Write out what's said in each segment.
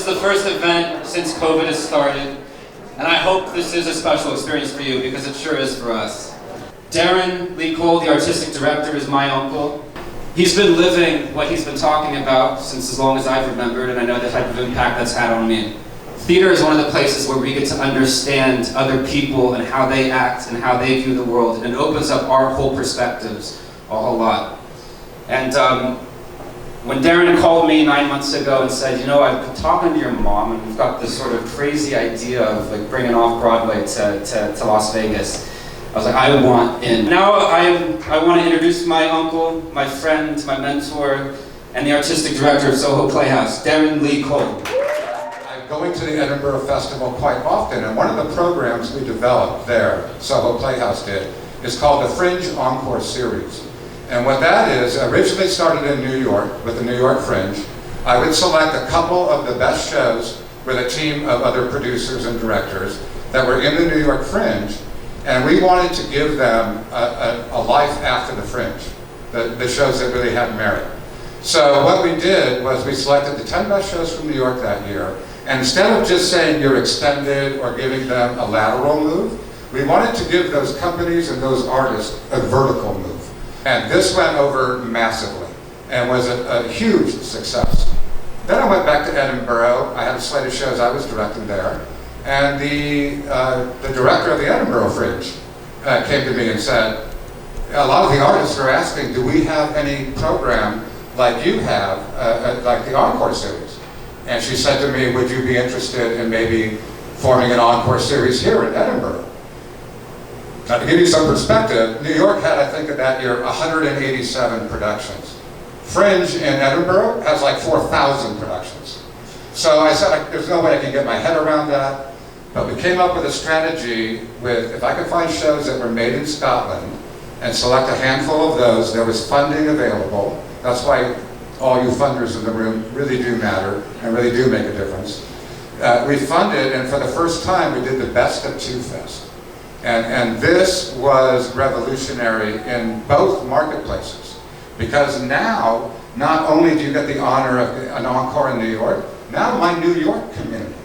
the first event since COVID has started, and I hope this is a special experience for you because it sure is for us. Darren Lee Cole, the artistic director, is my uncle. He's been living what he's been talking about since as long as I've remembered, and I know the type of impact that's had on me. Theater is one of the places where we get to understand other people and how they act and how they view the world, and it opens up our whole perspectives a whole lot. And when Darren called me 9 months ago and said, you know, I've been talking to your mom and we've got this sort of crazy idea of like bringing off-Broadway to Las Vegas, I was like, I want in. Now I want to introduce my uncle, my friend, my mentor, and the artistic director of SoHo Playhouse, Darren Lee Cole. I'm going to the Edinburgh Festival quite often, and one of the programs we developed there, SoHo Playhouse did, is called the Fringe Encore Series. And what that is, originally started in New York with the New York Fringe. I would select a couple of the best shows with a team of other producers and directors that were in the New York Fringe, and we wanted to give them a life after the Fringe, the shows that really had merit. So what we did was we selected the 10 best shows from New York that year, and instead of just saying you're extended or giving them a lateral move, we wanted to give those companies and those artists a vertical move. And this went over massively and was a huge success. Then I went back to Edinburgh. I had a slate of shows I was directing there. And the director of the Edinburgh Fringe came to me and said, a lot of the artists are asking, do we have any program like you have, like the Encore Series? And she said to me, would you be interested in maybe forming an Encore Series here in Edinburgh? Now, to give you some perspective, New York had, I think, that year, 187 productions. Fringe in Edinburgh has like 4,000 productions. So I said, there's no way I can get my head around that. But we came up with a strategy with, if I could find shows that were made in Scotland and select a handful of those, there was funding available. That's why all you funders in the room really do matter and really do make a difference. We funded, and for the first time, we did the Best of Two Fest. And this was revolutionary in both marketplaces, because now, not only do you get the honor of an encore in New York, now my New York community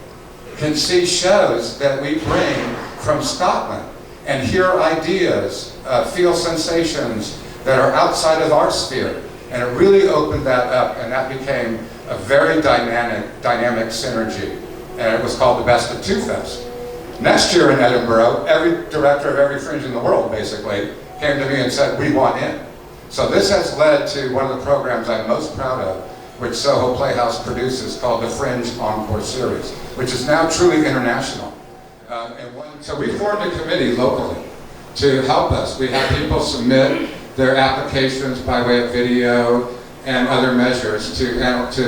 can see shows that we bring from Scotland and hear ideas, feel sensations that are outside of our sphere. And it really opened that up, and that became a very dynamic synergy. And it was called the Best of Two Fest. Next year in Edinburgh, every director of every Fringe in the world, basically, came to me and said, we want in. So this has led to one of the programs I'm most proud of, which SoHo Playhouse produces, called the Fringe Encore Series, which is now truly international. So we formed a committee locally to help us. We had people submit their applications by way of video and other measures to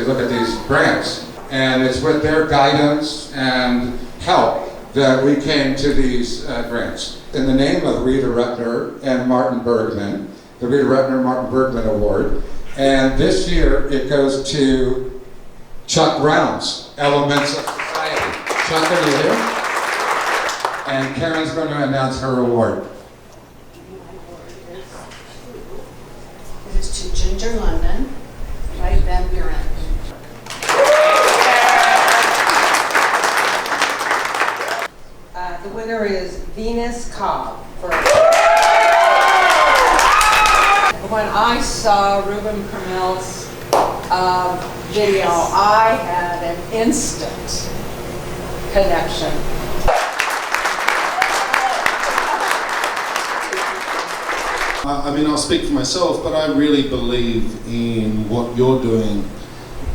look at these grants. And it's with their guidance and help that we came to these grants. In the name of Rita Rutner and Martin Bergman, the Rita Rutner Martin Bergman Award. And this year it goes to Chuck Brown's Elements of Society. Chuck, are you here? And Karen's going to announce her award. It is to Ginger London, Right Van Buren. The winner is Venus Cobb. When I saw Ruben Kermel's video, I had an instant connection. I mean, I'll speak for myself, but I really believe in what you're doing.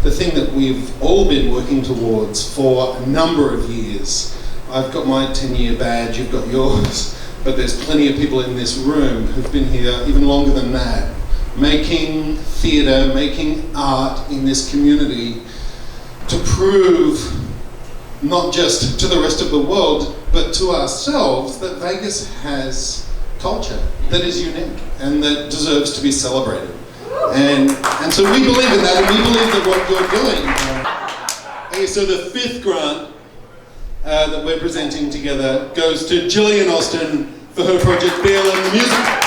The thing that we've all been working towards for a number of years. I've got my 10-year badge, you've got yours, but there's plenty of people in this room who've been here even longer than that, making theatre, making art in this community to prove not just to the rest of the world, but to ourselves that Vegas has culture that is unique and that deserves to be celebrated. And so we believe in that, and we believe that what you're doing. Okay, so the fifth grant that we're presenting together goes to Gillian Austin for her project BLM the Musical.